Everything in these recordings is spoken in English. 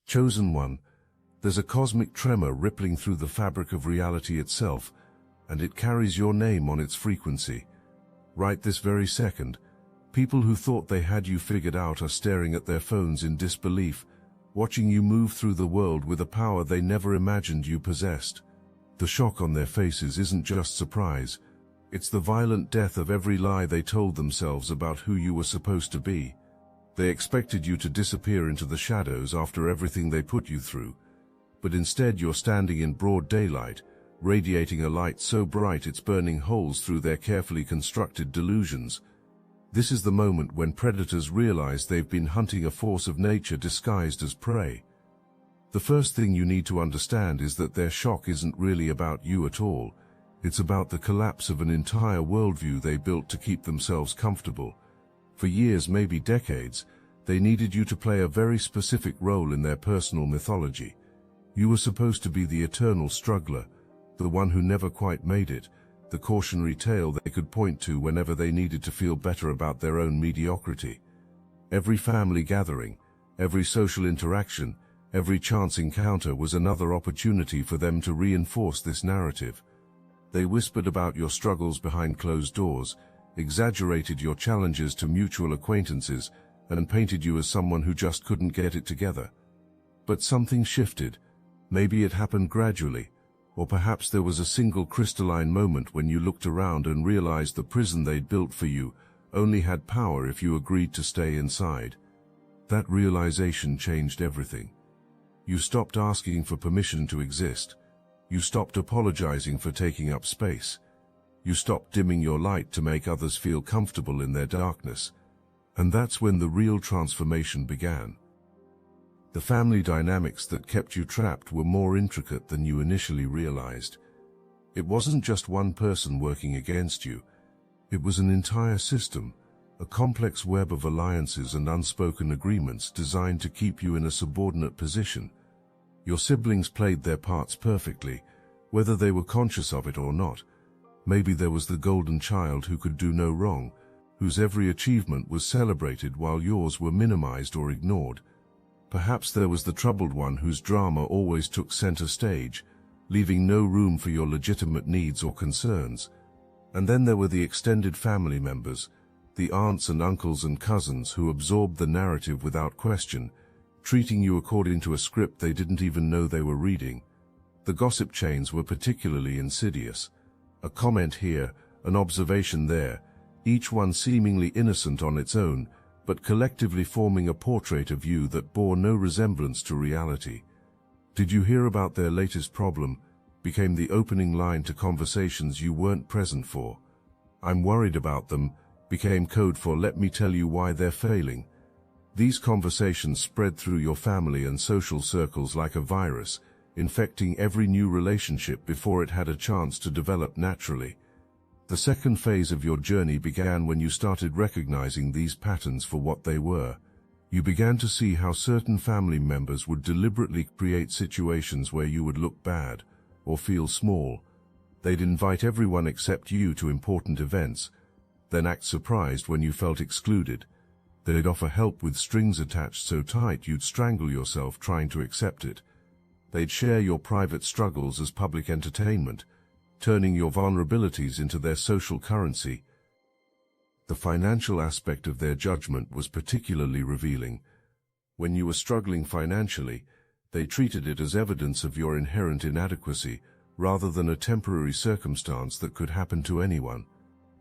Chosen one, there's a cosmic tremor rippling through the fabric of reality itself, and it carries your name on its frequency. Right this very second, people who thought they had you figured out are staring at their phones in disbelief, watching you move through the world with a power they never imagined you possessed. The shock on their faces isn't just surprise, it's the violent death of every lie they told themselves about who you were supposed to be. They expected you to disappear into the shadows after everything they put you through, but instead you're standing in broad daylight, radiating a light so bright it's burning holes through their carefully constructed delusions. This is the moment when predators realize they've been hunting a force of nature disguised as prey. The first thing you need to understand is that their shock isn't really about you at all. It's about the collapse of an entire worldview they built to keep themselves comfortable. For years, maybe decades, they needed you to play a very specific role in their personal mythology. You were supposed to be the eternal struggler, the one who never quite made it, the cautionary tale they could point to whenever they needed to feel better about their own mediocrity. Every family gathering, every social interaction, every chance encounter was another opportunity for them to reinforce this narrative. They whispered about your struggles behind closed doors, exaggerated your challenges to mutual acquaintances, and painted you as someone who just couldn't get it together. But something shifted. Maybe it happened gradually, or perhaps there was a single crystalline moment when you looked around and realized the prison they'd built for you only had power if you agreed to stay inside. That realization changed everything. You stopped asking for permission to exist. You stopped apologizing for taking up space. You stopped dimming your light to make others feel comfortable in their darkness. And that's when the real transformation began. The family dynamics that kept you trapped were more intricate than you initially realized. It wasn't just one person working against you. It was an entire system, a complex web of alliances and unspoken agreements designed to keep you in a subordinate position. Your siblings played their parts perfectly, whether they were conscious of it or not. Maybe there was the golden child who could do no wrong, whose every achievement was celebrated while yours were minimized or ignored. Perhaps there was the troubled one whose drama always took center stage, leaving no room for your legitimate needs or concerns. And then there were the extended family members, the aunts and uncles and cousins who absorbed the narrative without question, treating you according to a script they didn't even know they were reading. The gossip chains were particularly insidious. A comment here, an observation there, each one seemingly innocent on its own, but collectively forming a portrait of you that bore no resemblance to reality. "Did you hear about their latest problem?" became the opening line to conversations you weren't present for. "I'm worried about them" became code for "let me tell you why they're failing." These conversations spread through your family and social circles like a virus, infecting every new relationship before it had a chance to develop naturally. The second phase of your journey began when you started recognizing these patterns for what they were. You began to see how certain family members would deliberately create situations where you would look bad or feel small. They'd invite everyone except you to important events, then act surprised when you felt excluded. They'd offer help with strings attached so tight you'd strangle yourself trying to accept it. They'd share your private struggles as public entertainment, turning your vulnerabilities into their social currency. The financial aspect of their judgment was particularly revealing. When you were struggling financially, they treated it as evidence of your inherent inadequacy, rather than a temporary circumstance that could happen to anyone.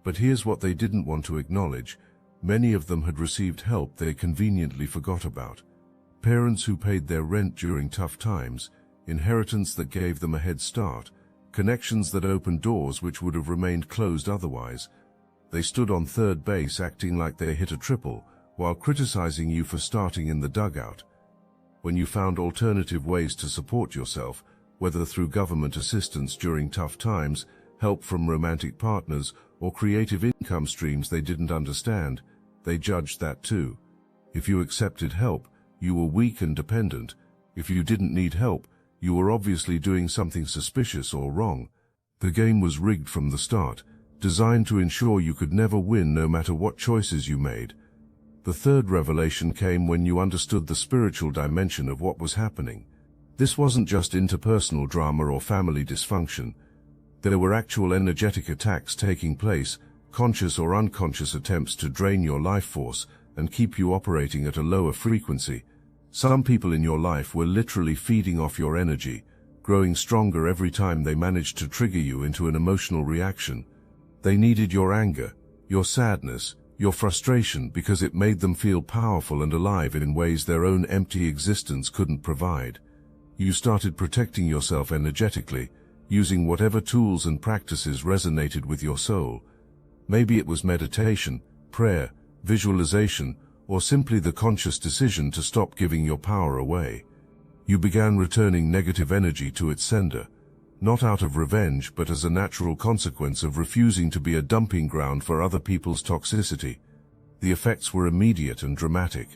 But here's what they didn't want to acknowledge. Many of them had received help they conveniently forgot about. Parents who paid their rent during tough times, inheritance that gave them a head start, connections that opened doors which would have remained closed otherwise. They stood on third base acting like they hit a triple, while criticizing you for starting in the dugout. When you found alternative ways to support yourself, whether through government assistance during tough times, help from romantic partners, or creative income streams they didn't understand, they judged that too. If you accepted help, you were weak and dependent. If you didn't need help, you were obviously doing something suspicious or wrong. The game was rigged from the start, designed to ensure you could never win no matter what choices you made. The third revelation came when you understood the spiritual dimension of what was happening. This wasn't just interpersonal drama or family dysfunction. There were actual energetic attacks taking place, conscious or unconscious attempts to drain your life force and keep you operating at a lower frequency. Some people in your life were literally feeding off your energy, growing stronger every time they managed to trigger you into an emotional reaction. They needed your anger, your sadness, your frustration because it made them feel powerful and alive in ways their own empty existence couldn't provide. You started protecting yourself energetically, using whatever tools and practices resonated with your soul. Maybe it was meditation, prayer, visualization, or simply the conscious decision to stop giving your power away. You began returning negative energy to its sender, not out of revenge but as a natural consequence of refusing to be a dumping ground for other people's toxicity. The effects were immediate and dramatic.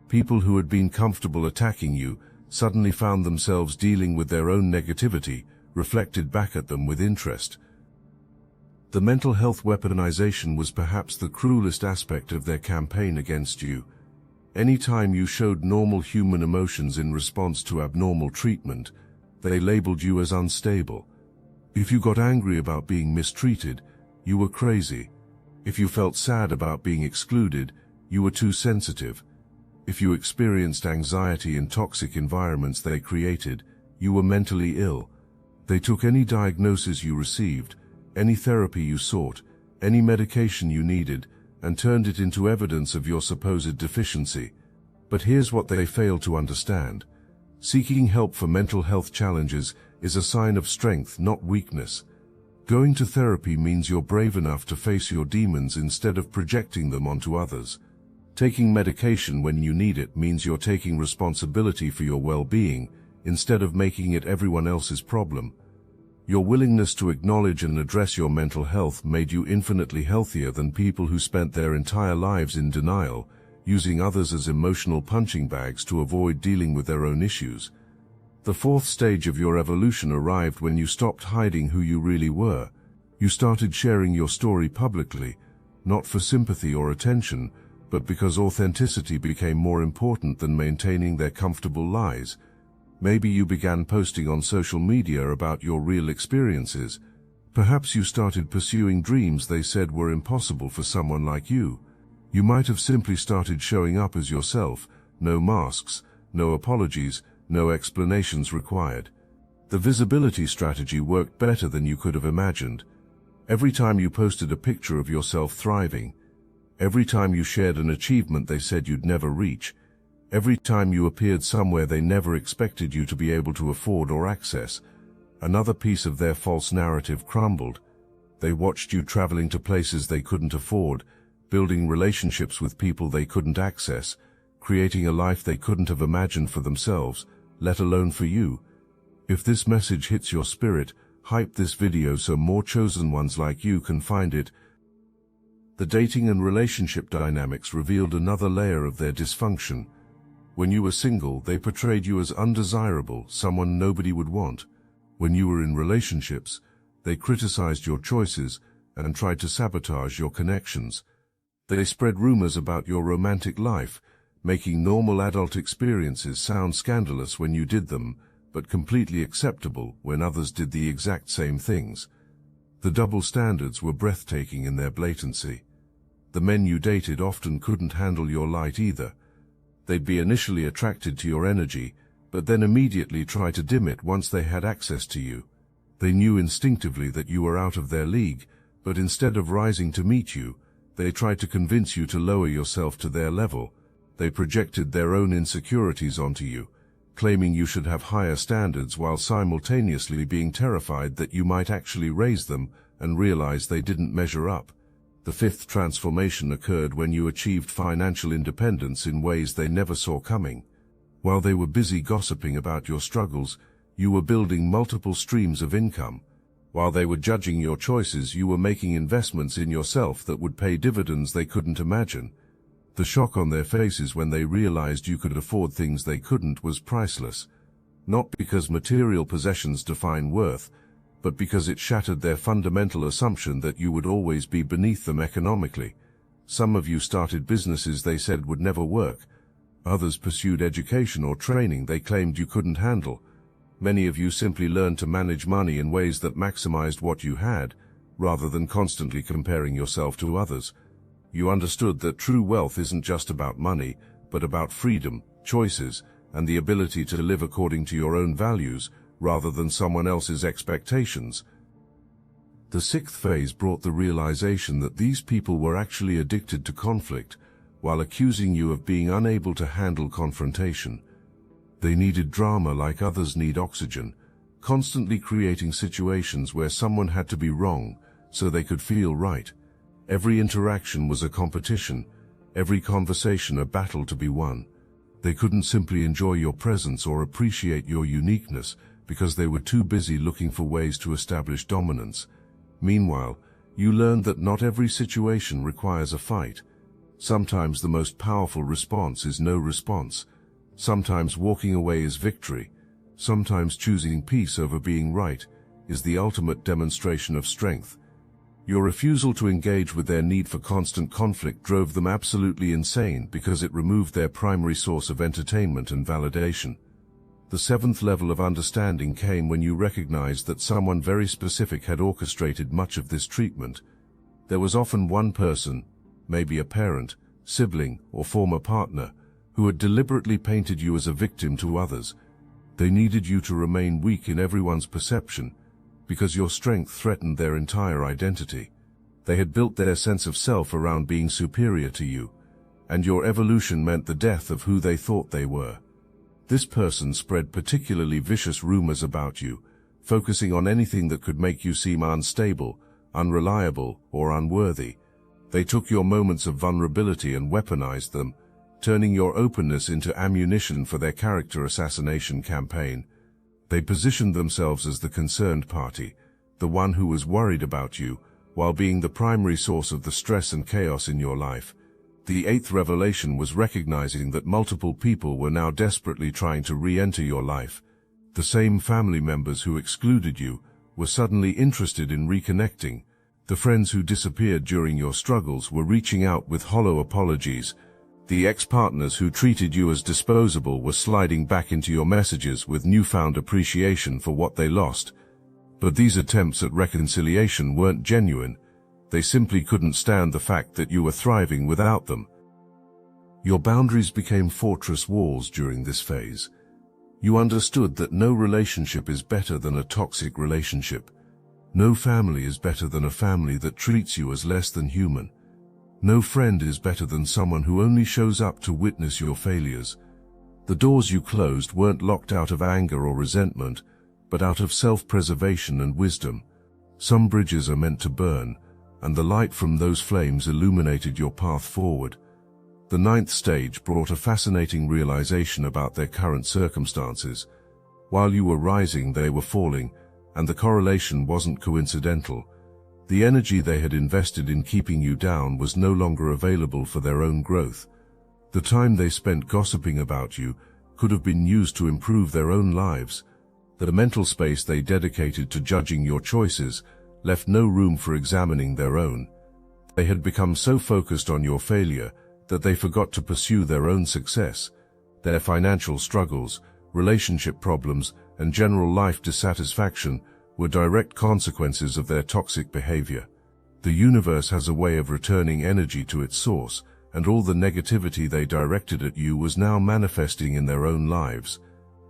People who had been comfortable attacking you suddenly found themselves dealing with their own negativity, reflected back at them with interest. The mental health weaponization was perhaps the cruelest aspect of their campaign against you. Any time you showed normal human emotions in response to abnormal treatment, they labeled you as unstable. If you got angry about being mistreated, you were crazy. If you felt sad about being excluded, you were too sensitive. If you experienced anxiety in toxic environments they created, you were mentally ill. They took any diagnosis you received, any therapy you sought, any medication you needed, and turned it into evidence of your supposed deficiency. But here's what they failed to understand. Seeking help for mental health challenges is a sign of strength, not weakness. Going to therapy means you're brave enough to face your demons instead of projecting them onto others. Taking medication when you need it means you're taking responsibility for your well-being instead of making it everyone else's problem. Your willingness to acknowledge and address your mental health made you infinitely healthier than people who spent their entire lives in denial, using others as emotional punching bags to avoid dealing with their own issues. The fourth stage of your evolution arrived when you stopped hiding who you really were. You started sharing your story publicly, not for sympathy or attention, but because authenticity became more important than maintaining their comfortable lies. Maybe you began posting on social media about your real experiences. Perhaps you started pursuing dreams they said were impossible for someone like you. You might have simply started showing up as yourself, no masks, no apologies, no explanations required. The visibility strategy worked better than you could have imagined. Every time you posted a picture of yourself thriving, every time you shared an achievement they said you'd never reach, every time you appeared somewhere they never expected you to be able to afford or access, another piece of their false narrative crumbled. They watched you traveling to places they couldn't afford, building relationships with people they couldn't access, creating a life they couldn't have imagined for themselves, let alone for you. If this message hits your spirit, hype this video so more chosen ones like you can find it. The dating and relationship dynamics revealed another layer of their dysfunction. When you were single, they portrayed you as undesirable, someone nobody would want. When you were in relationships, they criticized your choices and tried to sabotage your connections. They spread rumors about your romantic life, making normal adult experiences sound scandalous when you did them, but completely acceptable when others did the exact same things. The double standards were breathtaking in their blatancy. The men you dated often couldn't handle your light either. They'd be initially attracted to your energy, but then immediately try to dim it once they had access to you. They knew instinctively that you were out of their league, but instead of rising to meet you, they tried to convince you to lower yourself to their level. They projected their own insecurities onto you, claiming you should have higher standards while simultaneously being terrified that you might actually raise them and realize they didn't measure up. The fifth transformation occurred when you achieved financial independence in ways they never saw coming. While they were busy gossiping about your struggles, you were building multiple streams of income. While they were judging your choices, you were making investments in yourself that would pay dividends they couldn't imagine. The shock on their faces when they realized you could afford things they couldn't was priceless. Not because material possessions define worth, but because it shattered their fundamental assumption that you would always be beneath them economically. Some of you started businesses they said would never work. Others pursued education or training they claimed you couldn't handle. Many of you simply learned to manage money in ways that maximized what you had, rather than constantly comparing yourself to others. You understood that true wealth isn't just about money, but about freedom, choices, and the ability to live according to your own values, rather than someone else's expectations. The sixth phase brought the realization that these people were actually addicted to conflict, while accusing you of being unable to handle confrontation. They needed drama like others need oxygen, constantly creating situations where someone had to be wrong so they could feel right. Every interaction was a competition, every conversation a battle to be won. They couldn't simply enjoy your presence or appreciate your uniqueness because they were too busy looking for ways to establish dominance. Meanwhile, you learned that not every situation requires a fight. Sometimes the most powerful response is no response. Sometimes walking away is victory. Sometimes choosing peace over being right is the ultimate demonstration of strength. Your refusal to engage with their need for constant conflict drove them absolutely insane because it removed their primary source of entertainment and validation. The seventh level of understanding came when you recognized that someone very specific had orchestrated much of this treatment. There was often one person, maybe a parent, sibling, or former partner, who had deliberately painted you as a victim to others. They needed you to remain weak in everyone's perception, because your strength threatened their entire identity. They had built their sense of self around being superior to you, and your evolution meant the death of who they thought they were. This person spread particularly vicious rumors about you, focusing on anything that could make you seem unstable, unreliable, or unworthy. They took your moments of vulnerability and weaponized them, turning your openness into ammunition for their character assassination campaign. They positioned themselves as the concerned party, the one who was worried about you, while being the primary source of the stress and chaos in your life. The eighth revelation was recognizing that multiple people were now desperately trying to re-enter your life. The same family members who excluded you were suddenly interested in reconnecting. The friends who disappeared during your struggles were reaching out with hollow apologies. The ex-partners who treated you as disposable were sliding back into your messages with newfound appreciation for what they lost. But these attempts at reconciliation weren't genuine. They simply couldn't stand the fact that you were thriving without them. Your boundaries became fortress walls during this phase. You understood that no relationship is better than a toxic relationship. No family is better than a family that treats you as less than human. No friend is better than someone who only shows up to witness your failures. The doors you closed weren't locked out of anger or resentment, but out of self-preservation and wisdom. Some bridges are meant to burn, and the light from those flames illuminated your path forward. The ninth stage brought a fascinating realization about their current circumstances. While you were rising, they were falling, and the correlation wasn't coincidental. The energy they had invested in keeping you down was no longer available for their own growth. The time they spent gossiping about you could have been used to improve their own lives. The mental space they dedicated to judging your choices left no room for examining their own. They had become so focused on your failure that they forgot to pursue their own success. Their financial struggles, relationship problems, and general life dissatisfaction were direct consequences of their toxic behavior. The universe has a way of returning energy to its source, and all the negativity they directed at you was now manifesting in their own lives.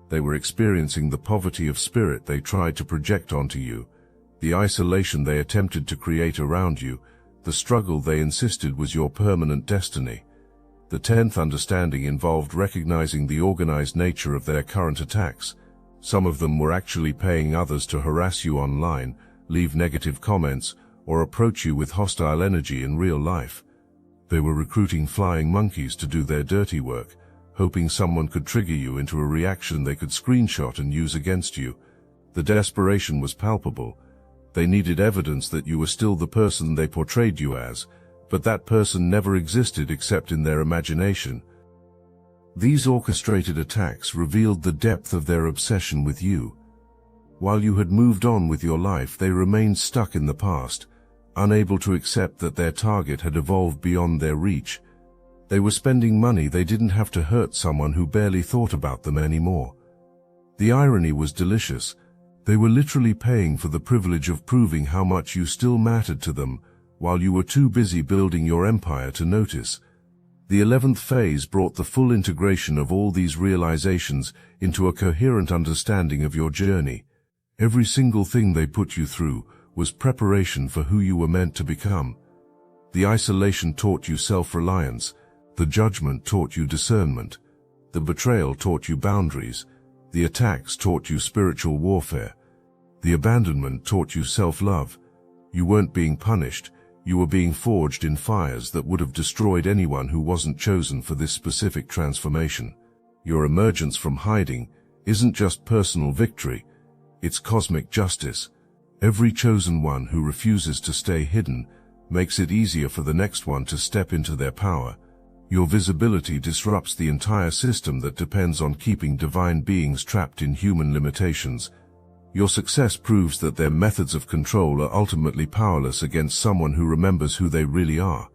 They were experiencing the poverty of spirit they tried to project onto you, the isolation they attempted to create around you, the struggle they insisted was your permanent destiny. The 10th understanding involved recognizing the organized nature of their current attacks. Some of them were actually paying others to harass you online, leave negative comments, or approach you with hostile energy in real life. They were recruiting flying monkeys to do their dirty work, hoping someone could trigger you into a reaction they could screenshot and use against you. The desperation was palpable. They needed evidence that you were still the person they portrayed you as, but that person never existed except in their imagination. These orchestrated attacks revealed the depth of their obsession with you. While you had moved on with your life, they remained stuck in the past, unable to accept that their target had evolved beyond their reach. They were spending money they didn't have to hurt someone who barely thought about them anymore. The irony was delicious. They were literally paying for the privilege of proving how much you still mattered to them, while you were too busy building your empire to notice. The 11th phase brought the full integration of all these realizations into a coherent understanding of your journey. Every single thing they put you through was preparation for who you were meant to become. The isolation taught you self-reliance. The judgment taught you discernment. The betrayal taught you boundaries. The attacks taught you spiritual warfare. The abandonment taught you self-love. You weren't being punished. You were being forged in fires that would have destroyed anyone who wasn't chosen for this specific transformation. Your emergence from hiding isn't just personal victory, it's cosmic justice. Every chosen one who refuses to stay hidden makes it easier for the next one to step into their power. Your visibility disrupts the entire system that depends on keeping divine beings trapped in human limitations. Your success proves that their methods of control are ultimately powerless against someone who remembers who they really are.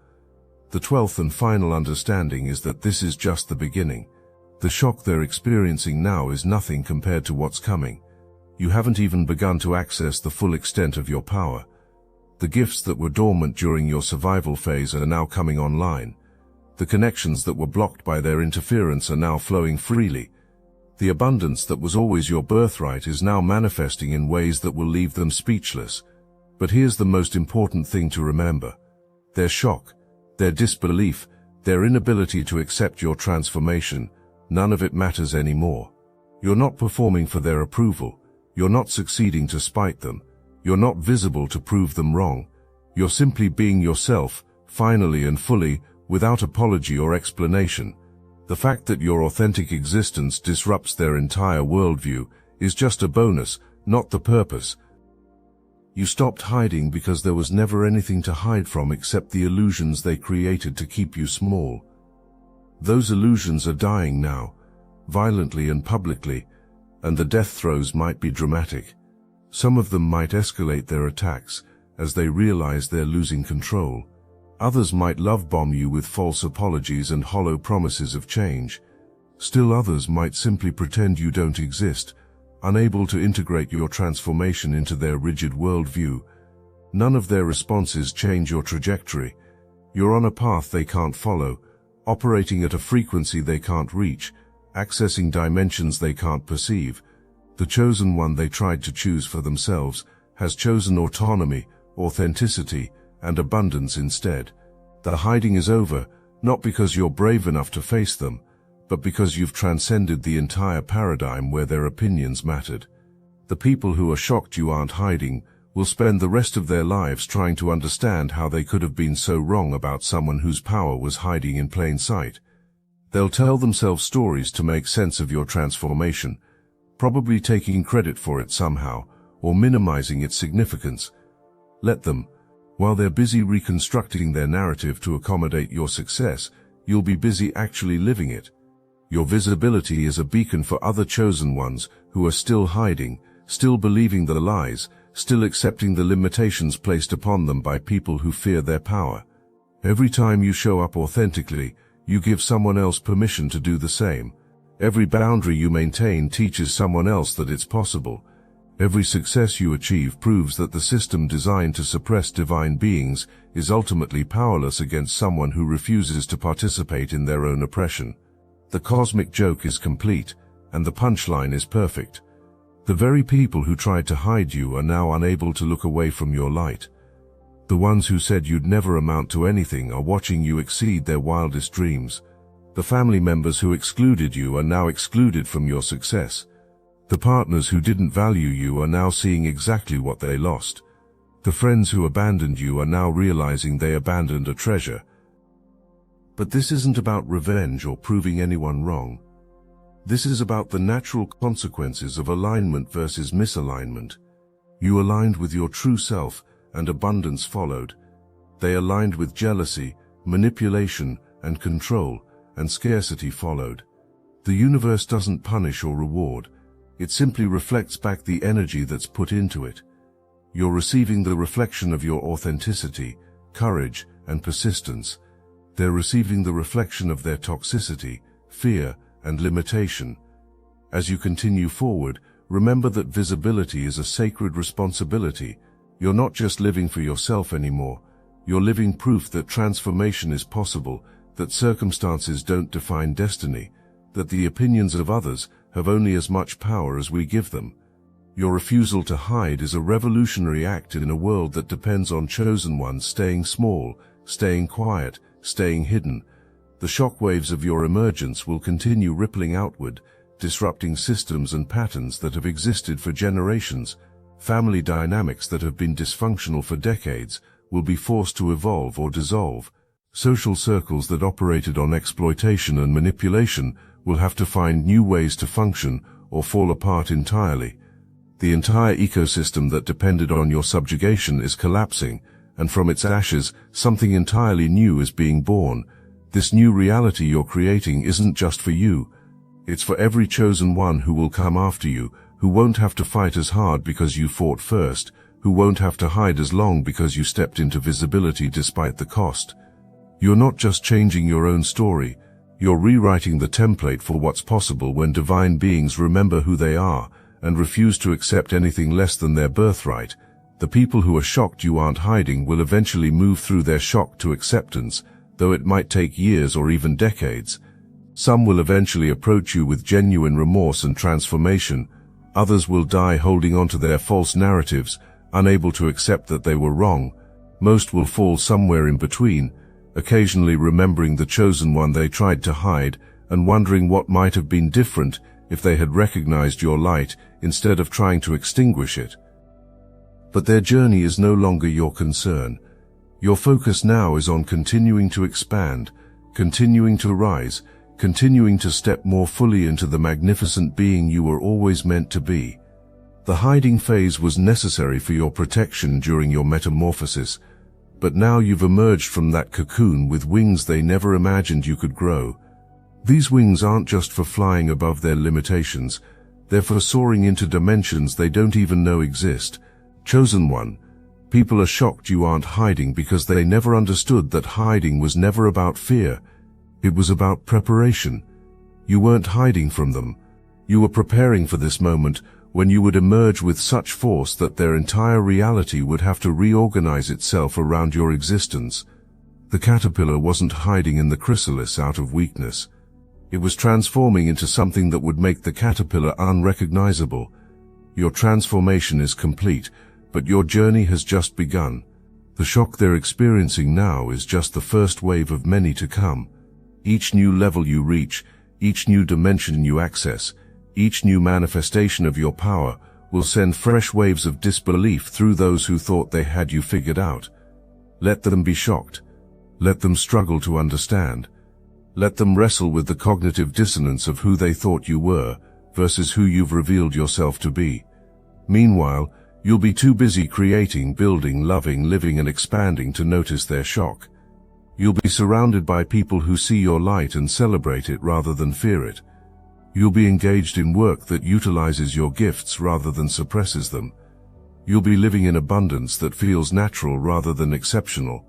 The 12th and final understanding is that this is just the beginning. The shock they're experiencing now is nothing compared to what's coming. You haven't even begun to access the full extent of your power. The gifts that were dormant during your survival phase are now coming online. The connections that were blocked by their interference are now flowing freely. The abundance that was always your birthright is now manifesting in ways that will leave them speechless. But here's the most important thing to remember. Their shock, their disbelief, their inability to accept your transformation, none of it matters anymore. You're not performing for their approval. You're not succeeding to spite them. You're not visible to prove them wrong. You're simply being yourself, finally and fully, without apology or explanation. The fact that your authentic existence disrupts their entire worldview is just a bonus, not the purpose. You stopped hiding because there was never anything to hide from except the illusions they created to keep you small. Those illusions are dying now, violently and publicly, and the death throes might be dramatic. Some of them might escalate their attacks as they realize they're losing control. Others might love bomb you with false apologies and hollow promises of change. Still others might simply pretend you don't exist, unable to integrate your transformation into their rigid worldview. None of their responses change your trajectory. You're on a path they can't follow, operating at a frequency they can't reach, accessing dimensions they can't perceive. The chosen one they tried to choose for themselves has chosen autonomy, authenticity, and abundance instead. The hiding is over, not because you're brave enough to face them, but because you've transcended the entire paradigm where their opinions mattered. The people who are shocked you aren't hiding will spend the rest of their lives trying to understand how they could have been so wrong about someone whose power was hiding in plain sight. They'll tell themselves stories to make sense of your transformation, probably taking credit for it somehow, or minimizing its significance. Let them. While they're busy reconstructing their narrative to accommodate your success, you'll be busy actually living it. Your visibility is a beacon for other chosen ones who are still hiding, still believing the lies, still accepting the limitations placed upon them by people who fear their power. Every time you show up authentically, you give someone else permission to do the same. Every boundary you maintain teaches someone else that it's possible. Every success you achieve proves that the system designed to suppress divine beings is ultimately powerless against someone who refuses to participate in their own oppression. The cosmic joke is complete, and the punchline is perfect. The very people who tried to hide you are now unable to look away from your light. The ones who said you'd never amount to anything are watching you exceed their wildest dreams. The family members who excluded you are now excluded from your success. The partners who didn't value you are now seeing exactly what they lost. The friends who abandoned you are now realizing they abandoned a treasure. But this isn't about revenge or proving anyone wrong. This is about the natural consequences of alignment versus misalignment. You aligned with your true self, and abundance followed. They aligned with jealousy, manipulation, and control, and scarcity followed. The universe doesn't punish or reward. It simply reflects back the energy that's put into it. You're receiving the reflection of your authenticity, courage, and persistence. They're receiving the reflection of their toxicity, fear, and limitation. As you continue forward, remember that visibility is a sacred responsibility. You're not just living for yourself anymore. You're living proof that transformation is possible, that circumstances don't define destiny, that the opinions of others have only as much power as we give them. Your refusal to hide is a revolutionary act in a world that depends on chosen ones staying small, staying quiet, staying hidden. The shockwaves of your emergence will continue rippling outward, disrupting systems and patterns that have existed for generations. Family dynamics that have been dysfunctional for decades will be forced to evolve or dissolve. Social circles that operated on exploitation and manipulation will have to find new ways to function or fall apart entirely. The entire ecosystem that depended on your subjugation is collapsing, and from its ashes, something entirely new is being born. This new reality you're creating isn't just for you. It's for every chosen one who will come after you, who won't have to fight as hard because you fought first, who won't have to hide as long because you stepped into visibility despite the cost. You're not just changing your own story, you're rewriting the template for what's possible when divine beings remember who they are and refuse to accept anything less than their birthright. The people who are shocked you aren't hiding will eventually move through their shock to acceptance, though it might take years or even decades. Some will eventually approach you with genuine remorse and transformation. Others will die holding on to their false narratives, unable to accept that they were wrong. Most will fall somewhere in between, occasionally remembering the chosen one they tried to hide and wondering what might have been different if they had recognized your light instead of trying to extinguish it. But their journey is no longer your concern. Your focus now is on continuing to expand, continuing to rise, continuing to step more fully into the magnificent being you were always meant to be. The hiding phase was necessary for your protection during your metamorphosis, but now you've emerged from that cocoon with wings they never imagined you could grow. These wings aren't just for flying above their limitations, they're for soaring into dimensions they don't even know exist. Chosen one, people are shocked you aren't hiding because they never understood that hiding was never about fear. It was about preparation. You weren't hiding from them. You were preparing for this moment when you would emerge with such force that their entire reality would have to reorganize itself around your existence. The caterpillar wasn't hiding in the chrysalis out of weakness. It was transforming into something that would make the caterpillar unrecognizable. Your transformation is complete, but your journey has just begun. The shock they're experiencing now is just the first wave of many to come. Each new level you reach, each new dimension you access, each new manifestation of your power will send fresh waves of disbelief through those who thought they had you figured out. Let them be shocked. Let them struggle to understand. Let them wrestle with the cognitive dissonance of who they thought you were versus who you've revealed yourself to be. Meanwhile, you'll be too busy creating, building, loving, living, and expanding to notice their shock. You'll be surrounded by people who see your light and celebrate it rather than fear it. You'll be engaged in work that utilizes your gifts rather than suppresses them. You'll be living in abundance that feels natural rather than exceptional.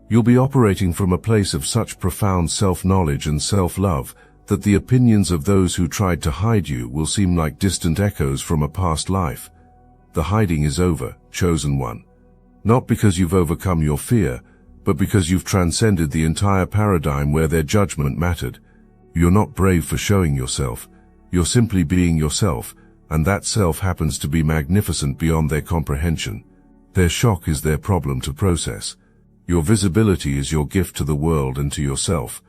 You'll be operating from a place of such profound self-knowledge and self-love that the opinions of those who tried to hide you will seem like distant echoes from a past life. The hiding is over, chosen one. Not because you've overcome your fear, but because you've transcended the entire paradigm where their judgment mattered. You're not brave for showing yourself. You're simply being yourself, and that self happens to be magnificent beyond their comprehension. Their shock is their problem to process. Your visibility is your gift to the world and to yourself.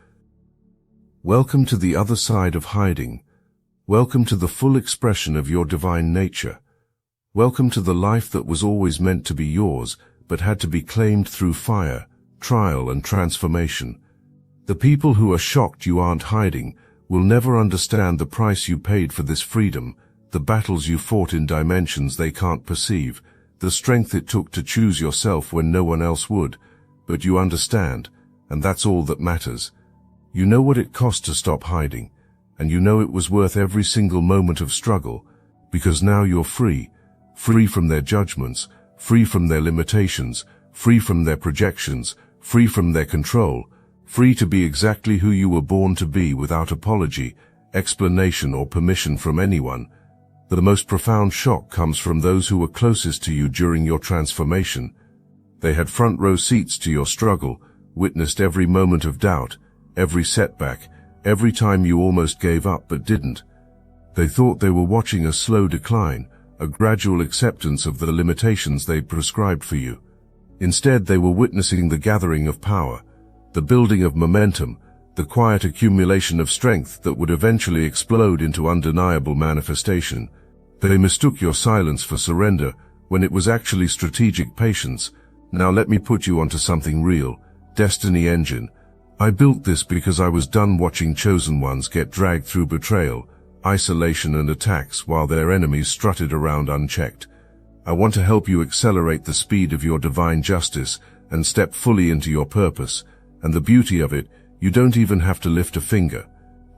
Welcome to the other side of hiding. Welcome to the full expression of your divine nature. Welcome to the life that was always meant to be yours, but had to be claimed through fire, trial, and transformation. The people who are shocked you aren't hiding will never understand the price you paid for this freedom, the battles you fought in dimensions they can't perceive, the strength it took to choose yourself when no one else would. But you understand, and that's all that matters. You know what it cost to stop hiding, and you know it was worth every single moment of struggle, because now you're free, free from their judgments, free from their limitations, free from their projections, free from their control, free to be exactly who you were born to be without apology, explanation or permission from anyone. The most profound shock comes from those who were closest to you during your transformation. They had front row seats to your struggle, witnessed every moment of doubt, every setback, every time you almost gave up but didn't. They thought they were watching a slow decline, a gradual acceptance of the limitations they'd prescribed for you. Instead, they were witnessing the gathering of power, the building of momentum, the quiet accumulation of strength that would eventually explode into undeniable manifestation. They mistook your silence for surrender when it was actually strategic patience. Now let me put you onto something real. Destiny Engine. I built this because I was done watching chosen ones get dragged through betrayal, isolation and attacks while their enemies strutted around unchecked. I want to help you accelerate the speed of your divine justice and step fully into your purpose. And the beauty of it, you don't even have to lift a finger.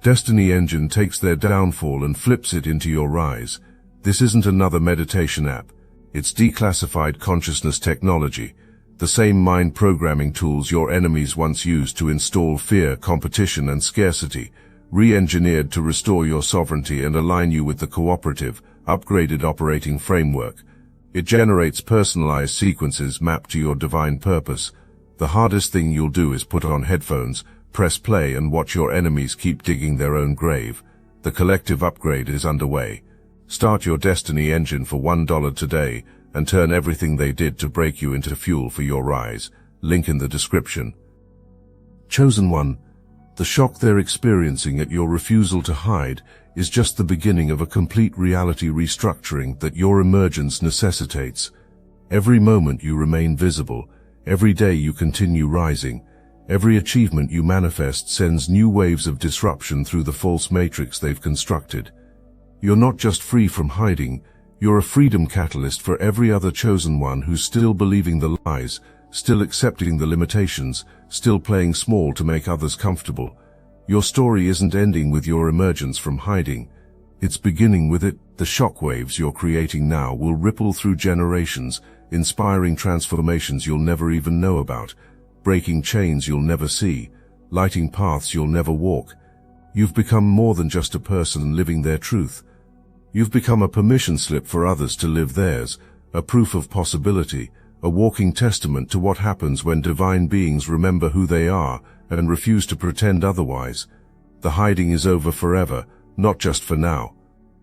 Destiny Engine takes their downfall and flips it into your rise. This isn't another meditation app. It's declassified consciousness technology, the same mind programming tools your enemies once used to install fear, competition, and scarcity, re-engineered to restore your sovereignty and align you with the cooperative, upgraded operating framework. It generates personalized sequences mapped to your divine purpose. The hardest thing you'll do is put on headphones, press play, and watch your enemies keep digging their own grave. The collective upgrade is underway. Start your Destiny Engine for $1 today and turn everything they did to break you into fuel for your rise. Link in the description. Chosen One. The shock they're experiencing at your refusal to hide is just the beginning of a complete reality restructuring that your emergence necessitates. Every moment you remain visible, every day you continue rising, every achievement you manifest sends new waves of disruption through the false matrix they've constructed. You're not just free from hiding, you're a freedom catalyst for every other chosen one who's still believing the lies, still accepting the limitations, still playing small to make others comfortable. Your story isn't ending with your emergence from hiding. It's beginning with it. The shockwaves you're creating now will ripple through generations, inspiring transformations you'll never even know about, breaking chains you'll never see, lighting paths you'll never walk. You've become more than just a person living their truth. You've become a permission slip for others to live theirs, a proof of possibility, a walking testament to what happens when divine beings remember who they are and refuse to pretend otherwise. The hiding is over forever, not just for now.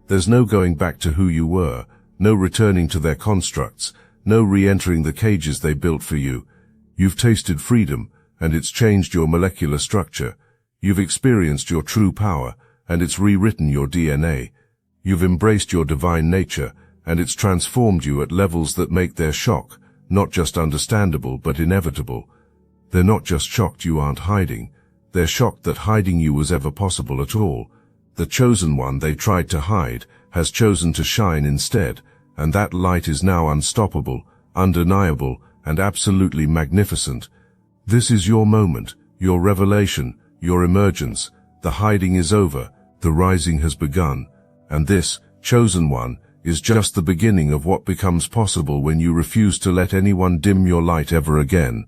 There's no going back to who you were, no returning to their constructs, no re-entering the cages they built for you. You've tasted freedom, and it's changed your molecular structure. You've experienced your true power, and it's rewritten your DNA. You've embraced your divine nature, and it's transformed you at levels that make their shock not just understandable but inevitable. They're not just shocked you aren't hiding, they're shocked that hiding you was ever possible at all. The chosen one they tried to hide has chosen to shine instead, and that light is now unstoppable, undeniable, and absolutely magnificent. This is your moment, your revelation, your emergence. The hiding is over, the rising has begun. And this, chosen one, is just the beginning of what becomes possible when you refuse to let anyone dim your light ever again.